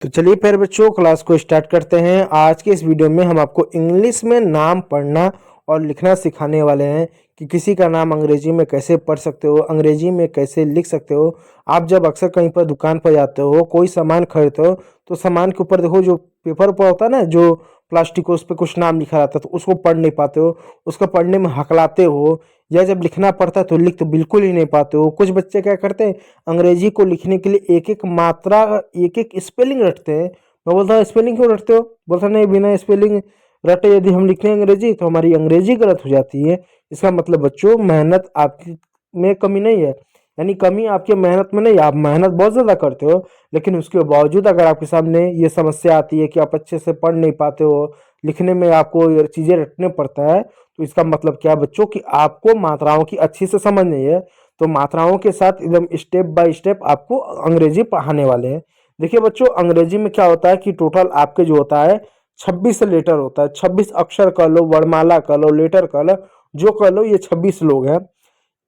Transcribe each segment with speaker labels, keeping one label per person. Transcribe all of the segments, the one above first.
Speaker 1: तो चलिए फिर बच्चों क्लास को स्टार्ट करते हैं। आज के इस वीडियो में हम आपको इंग्लिश में नाम पढ़ना और लिखना सिखाने वाले हैं कि किसी का नाम अंग्रेजी में कैसे पढ़ सकते हो, अंग्रेजी में कैसे लिख सकते हो। आप जब अक्सर कहीं पर दुकान पर जाते हो, कोई सामान खरीदते हो, तो सामान के ऊपर देखो जो पेपर पर होता है ना, जो प्लास्टिक को, उस पर कुछ नाम लिखा रहता है, तो उसको पढ़ नहीं पाते हो, उसको पढ़ने में हकलाते हो। या जब लिखना पड़ता है तो लिख तो बिल्कुल ही नहीं पाते हो। कुछ बच्चे क्या करते हैं, अंग्रेजी को लिखने के लिए एक एक मात्रा, एक एक स्पेलिंग रटते हैं। मैं बोलता हूँ स्पेलिंग क्यों रटते हो? बोलता नहीं, बिना स्पेलिंग रटे यदि हम लिखते हैं अंग्रेजी तो हमारी अंग्रेजी गलत हो जाती है। इसका मतलब बच्चों, मेहनत आपकी में कमी नहीं है, यानी कमी आपके मेहनत में नहीं, आप मेहनत बहुत ज़्यादा करते हो, लेकिन उसके बावजूद अगर आपके सामने ये समस्या आती है कि आप अच्छे से पढ़ नहीं पाते हो, लिखने में आपको ये चीज़ें रटने पड़ता है, तो इसका मतलब क्या बच्चों कि आपको मात्राओं की अच्छी से समझ नहीं है। तो मात्राओं के साथ एकदम स्टेप बाय स्टेप आपको अंग्रेजी पढ़ाने वाले हैं। देखिए बच्चों, अंग्रेजी में क्या होता है कि टोटल आपके जो होता है 26 लेटर होता है, 26 अक्षर कह लो, वर्णमाला कह लो, लेटर कह लो, जो कह लो, ये 26 लोग हैं।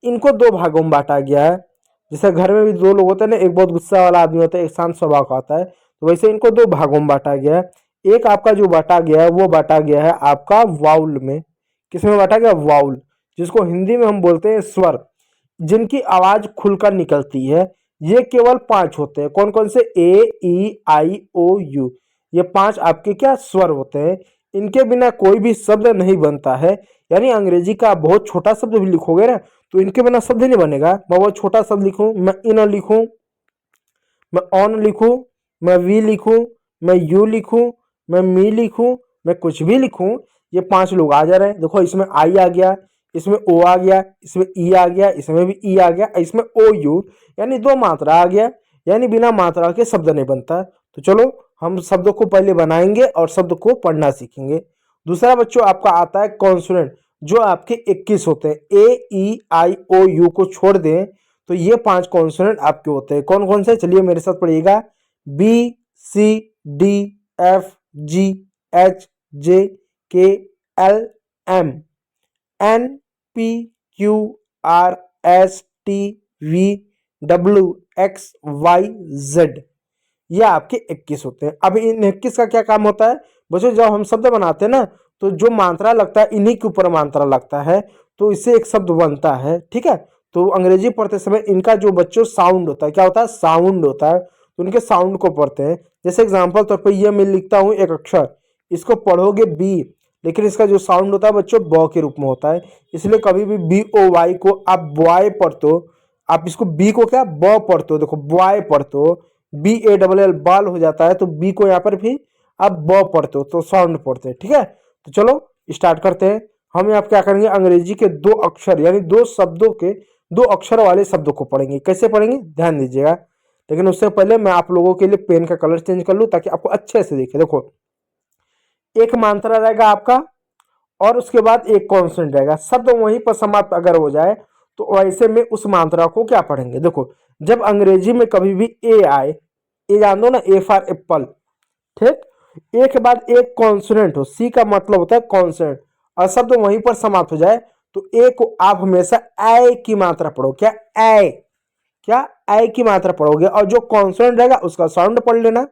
Speaker 1: इनको दो भागों में बांटा गया है। जैसे घर में भी दो लोग होते हैं ना, एक बहुत गुस्सा वाला आदमी होता है, एक शांत स्वभाव का होता है, तो वैसे इनको दो भागों में बांटा गया है। एक आपका जो बांटा गया है वो बांटा गया है आपका वाउल में। किसमें बांटा गया? वाउल, जिसको हिंदी में हम बोलते हैं स्वर, जिनकी आवाज खुलकर निकलती है। ये केवल 5 होते हैं। कौन कौन से? ए, ई, आई, ओ, यू। ये 5 आपके क्या स्वर होते हैं। इनके बिना कोई भी शब्द नहीं बनता है। यानी अंग्रेजी का आप बहुत छोटा शब्द भी लिखोगे ना, तो इनके बिना शब्द ही नहीं बनेगा। मैं बहुत छोटा शब्द लिखूं, मैं इन लिखूं, मैं ऑन लिखूं, मैं वी लिखूं, मैं यू लिखूं, मैं मी लिखूं, मैं कुछ भी लिखूं, ये 5 लोग आ जा रहे हैं। देखो, इसमें आई आ गया, इसमें ओ आ गया, इसमें ई आ गया, इसमें भी ई आ गया, इसमें ओ यू, यानी 2 मात्रा आ गया। यानी बिना मात्रा के शब्द नहीं बनता। तो चलो हम शब्दों को पहले बनाएंगे और शब्द को पढ़ना सीखेंगे। दूसरा बच्चों आपका आता है कॉन्सोनेंट, जो आपके 21 होते हैं। ए, ई, आई, ओ, यू को छोड़ दें तो ये 5 कॉन्सोनेंट आपके होते हैं। कौन कौन से? चलिए मेरे साथ पढ़िएगा। B, C, D, F, G, H, J, K, L, M, N, P, Q, R, S, T, V, W, X, Y, Z. ये आपके 21 होते हैं। अब इन 21 का क्या काम होता है बच्चों? जब हम शब्द बनाते हैं ना, तो जो मात्रा लगता है, इन्हीं के ऊपर मात्रा लगता है, तो इससे एक शब्द बनता है। ठीक है, तो अंग्रेजी पढ़ते समय इनका जो बच्चों साउंड होता है, क्या होता है? साउंड होता है। तो उनके साउंड को पढ़ते हैं। जैसे एग्जाम्पल तौर पर ये मैं लिखता हूँ एक अक्षर, इसको पढ़ोगे बी, लेकिन इसका जो साउंड होता है बच्चों ब के रूप में होता है। इसलिए कभी भी बी ओ वाई को आप बॉय पढ़ते हो, आप इसको बी को क्या ब पढ़ते हो, देखो बॉय पढ़ते हो, बी ए डबल एल बाल हो जाता है, तो बी को यहाँ पर भी आप ब पढ़ते हो, तो साउंड पढ़ते हैं। ठीक है, तो चलो स्टार्ट करते हैं। हम आप क्या करेंगे, अंग्रेजी के 2 अक्षर यानी 2 शब्दों के 2 अक्षर वाले शब्दों को पढ़ेंगे। कैसे पढ़ेंगे ध्यान दीजिएगा। लेकिन उससे पहले मैं आप लोगों के लिए पेन का कलर चेंज कर लूँ ताकि आपको अच्छे से दिखे। देखो, एक मात्रा रहेगा आपका और उसके बाद एक कॉन्स्टेंट रहेगा। शब्द वहीं पर समाप्त अगर हो जाए तो ऐसे में उस मात्रा को क्या पढ़ेंगे? देखो, जब अंग्रेजी में कभी भी ए आए, ए जान दो ना, ए फॉर एप्पल, ठीक, एक के बाद एक कॉन्सोनेंट हो, सी का मतलब होता है कॉन्सोनेंट, और शब्द वहीं पर समाप्त हो जाए तो ए को आप हमेशा ए की मात्रा पढ़ो। क्या? ए, क्या ए की मात्रा पढ़ोगे, और जो कॉन्सोनेंट रहेगा उसका साउंड पढ़ लेना।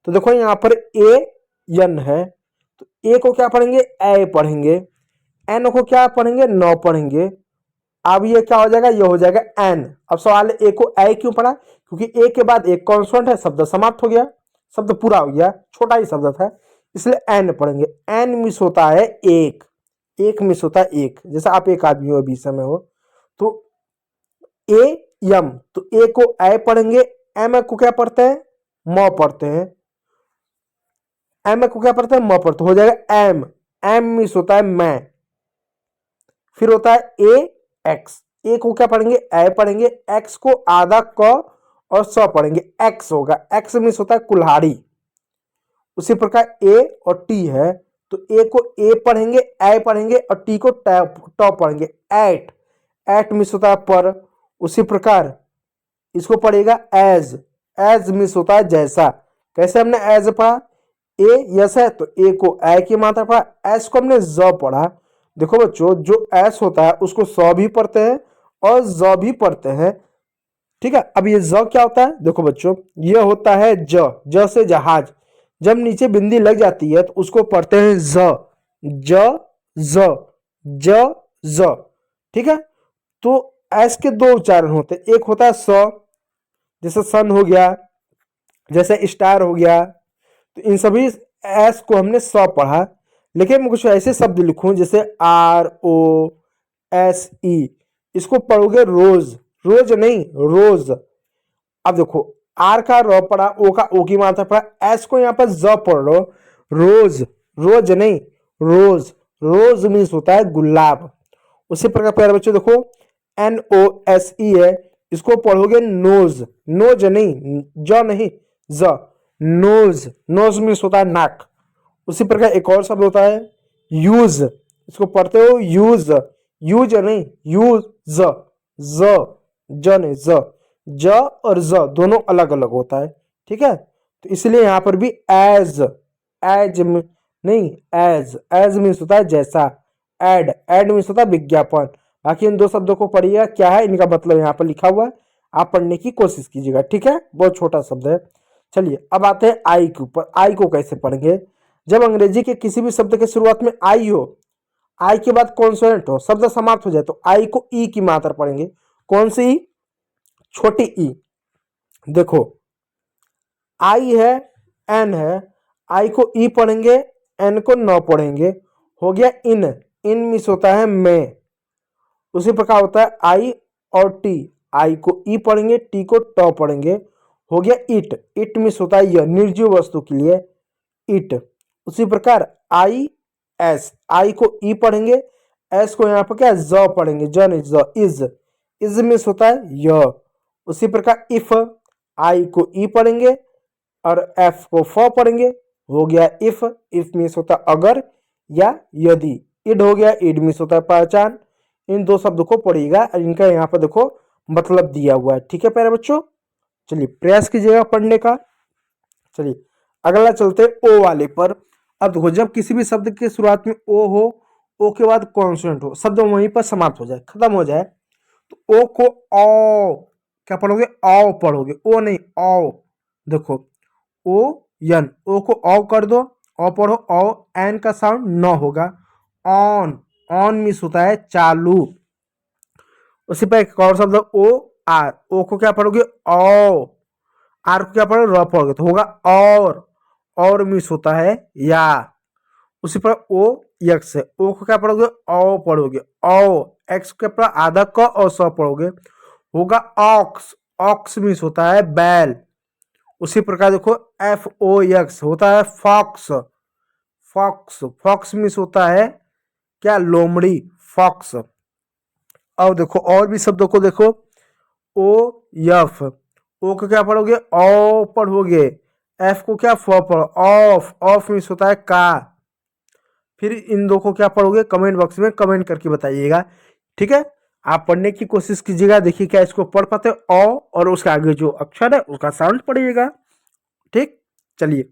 Speaker 1: तो देखो यहाँ पर ए एन है, तो ए को क्या पढ़ेंगे? ए पढ़ेंगे। एन को क्या पढ़ेंगे? नो पढ़ेंगे। अब ये क्या हो जाएगा? ये हो जाएगा एन। अब सवाल है ए को ए क्यों पढ़ा? क्योंकि ए के बाद एक कॉन्स्टेंट है, शब्द समाप्त हो गया, शब्द पूरा हो गया, छोटा ही शब्द था, इसलिए एन पढ़ेंगे। एन मिस होता है एक, एक मिस होता है एक। जैसे आप एक आदमी हो, 20 में हो, तो ए यम, तो ए को ए पढ़ेंगे, एम को क्या पढ़ते हैं? म पढ़ते हैं। एम को क्या पढ़ते हैं? म पढ़ते, हो जाएगा एम। एम मिस होता है मैं। फिर होता है ए एक्स, ए को क्या पढ़ेंगे? ए पढ़ेंगे। एक्स को आधा क और स पढ़ेंगे, एक्स होगा। एक्स मिस होता है कुल्हाड़ी। उसी प्रकार ए और टी है, तो ए को ए पढ़ेंगे, ए पढ़ेंगे, और टी को ट पढ़ेंगे, एट। एट मिस होता है पर। उसी प्रकार इसको पढ़ेगा एज, एज मिस होता है जैसा। कैसे हमने एज पढ़ा? ए यस है तो ए को ए की मात्रा पढ़ा, एस को हमने ज पढ़ा। देखो बच्चों, जो एस होता है उसको स भी पढ़ते हैं और ज भी पढ़ते हैं। ठीक है। अब ये ज क्या होता है, देखो बच्चों, ये होता है ज से जहाज। जब नीचे बिंदी लग जाती है तो उसको पढ़ते हैं ज ज ज। ठीक है। तो एस के दो उच्चारण होते हैं, एक होता है स, जैसे सन हो गया, जैसे स्टार हो गया। तो इन सभी एस को हमने स पढ़ा। लेकिन मैं कुछ ऐसे शब्द लिखूं जैसे ROSE, इसको पढ़ोगे रोज, रोज नहीं रोज। अब देखो, आर का र पढ़ा, ओ का ओ की मात्रा पढ़ा, एस को यहाँ पर ज पढ़ लो, रोज, रोज नहीं रोज। रोज मीन्स होता है गुलाब। उसी प्रकार प्यारे बच्चों देखो, NOSE है, इसको पढ़ोगे नोज, नोज नहीं, ज नहीं ज, नोज। नोज मीन्स होता है नाक। उसी प्रकार एक और शब्द होता है यूज, इसको पढ़ते हो यूज, यूज नहीं यूज, ज नहीं ज और ज दोनों अलग अलग होता है। ठीक है। तो इसलिए यहां पर भी एज, नहीं एज मीन्स होता है जैसा, एड मीन्स होता है विज्ञापन। बाकी इन दो शब्दों को पढ़िएगा, क्या है इनका मतलब यहाँ पर लिखा हुआ है, आप पढ़ने की कोशिश कीजिएगा। ठीक है, बहुत छोटा शब्द है। चलिए अब आते हैं आई के ऊपर। आई को कैसे पढ़ेंगे, जब अंग्रेजी के किसी भी शब्द के शुरुआत में आई हो, आई के बाद कॉन्सोनेंट हो, शब्द समाप्त हो जाए, तो आई को ई की मात्रा पढ़ेंगे। कौन सी ई, छोटी ई। देखो आई है, एन है, आई को ई पढ़ेंगे, एन को न पढ़ेंगे, हो गया इन, इन मीन्स होता है मैं। उसी प्रकार होता है आई और टी, आई को ई पढ़ेंगे, टी को ट पढ़ेंगे, हो गया इट, इट मीन्स होता है यह, निर्जीव वस्तु के लिए इट। उसी प्रकार आई एस, आई को ई पढ़ेंगे, एस को यहाँ पर क्या ज पढ़ेंगे, ज नहीं ज, इज मीन्स होता है यह। उसी प्रकार इफ, आई को ई पढ़ेंगे और एफ को फ पढ़ेंगे, हो गया इफ, इफ मीन्स होता है अगर या यदि। इड हो गया, इड मीन्स होता है पहचान। इन दो शब्दों को पढ़िएगा और इनका यहाँ पर देखो मतलब दिया हुआ है। ठीक है प्यारे बच्चों, चलिए प्रयास कीजिएगा पढ़ने का। चलिए अगला चलते ओ वाले पर। अब देखो, जब किसी भी शब्द के शुरुआत में ओ हो, ओ के बाद कॉन्सोनेंट हो, शब्द वहीं पर समाप्त हो जाए, खत्म हो जाए, तो ओ को औ क्या पढ़ोगे, औ पढ़ोगे, ओ नहीं औ। देखो ओ यन, ओ को औ कर दो, औ पढ़ो, औ, एन का साउंड न होगा, ऑन, ऑन मीन्स होता है चालू। उसी पर एक और शब्द ओ आर, ओ को क्या पढ़ोगे औ, आर को क्या पढ़ोगे र पढ़ोगे, तो होगा और मीन्स होता है या। उसी पर ओ यक्स है, ओ को क्या पढ़ोगे औ पढ़ोगे, औ, एक्स को क्या पढ़ा आधा क और स पढ़ोगे, होगा ऑक्स, ऑक्स मीन्स होता है बैल। उसी प्रकार देखो FOX होता है फॉक्स, फॉक्स, फॉक्स मीन्स होता है क्या लोमड़ी, फॉक्स। अब देखो और भी शब्दों को देखो, ओ यफ, ओ को क्या पढ़ोगे ओ पढ़ोगे, एफ को क्या फ पढ़ो, ऑफ, ऑफ मीन्स होता है का। फिर इन दो को क्या पढ़ोगे, कमेंट बॉक्स में कमेंट करके बताइएगा। ठीक है, आप पढ़ने की कोशिश कीजिएगा, देखिए क्या इसको पढ़ पाते हो, और उसके आगे जो अक्षर है उसका साउंड पढ़िएगा। ठीक, चलिए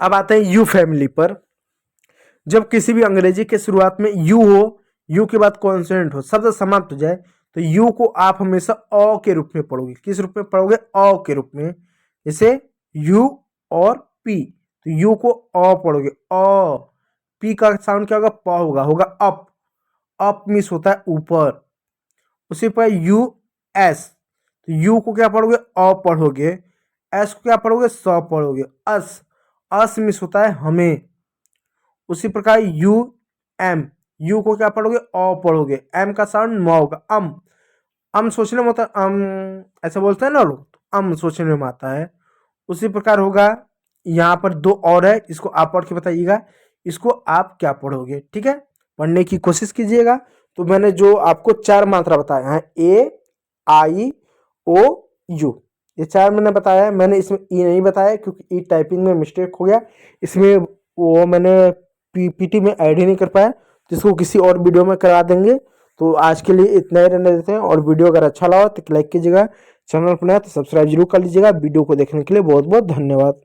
Speaker 1: अब आते हैं यू फैमिली पर। जब किसी भी अंग्रेजी के शुरुआत में यू हो, यू के बाद कॉन्सोनेंट हो, शब्द समाप्त हो जाए, तो यू को आप हमेशा अ के रूप में पढ़ोगे। किस रूप में पढ़ोगे, अ के रूप में। जैसे यू और पी, तो यू को अ पढ़ोगे, अ, पी का साउंड क्या होगा, प होगा अप, अप मीन्स होता है ऊपर। उसी पर यू एस, तो यू को क्या पढ़ोगे अ पढ़ोगे, एस को क्या पढ़ोगे स पढ़ोगे, अस, अस मीन्स होता है हमें। उसी प्रकार यू एम, यू को क्या पढ़ोगे अ पढ़ोगे, एम का साउंड म होगा, अम सोचने में होता है ऐसा बोलते हैं ना लोग, तो सोचने में आता है। उसी प्रकार होगा, यहाँ पर दो और है, इसको आप पढ़ के बताइएगा, इसको आप क्या पढ़ोगे। ठीक है, पढ़ने की कोशिश कीजिएगा। तो मैंने जो आपको चार मात्रा बताया है, AIOU, ये चार मैंने बताया है। मैंने इसमें ई नहीं बताया क्योंकि ई टाइपिंग में मिस्टेक हो गया, इसमें वो मैंने PPT में ऐड ही नहीं कर पाया, जिसको किसी और वीडियो में करा देंगे। तो आज के लिए इतना ही रहने देते हैं, और वीडियो अगर अच्छा लगा तो लाइक कीजिएगा, चैनल पर नया तो सब्सक्राइब जरूर कर लीजिएगा। वीडियो को देखने के लिए बहुत बहुत धन्यवाद।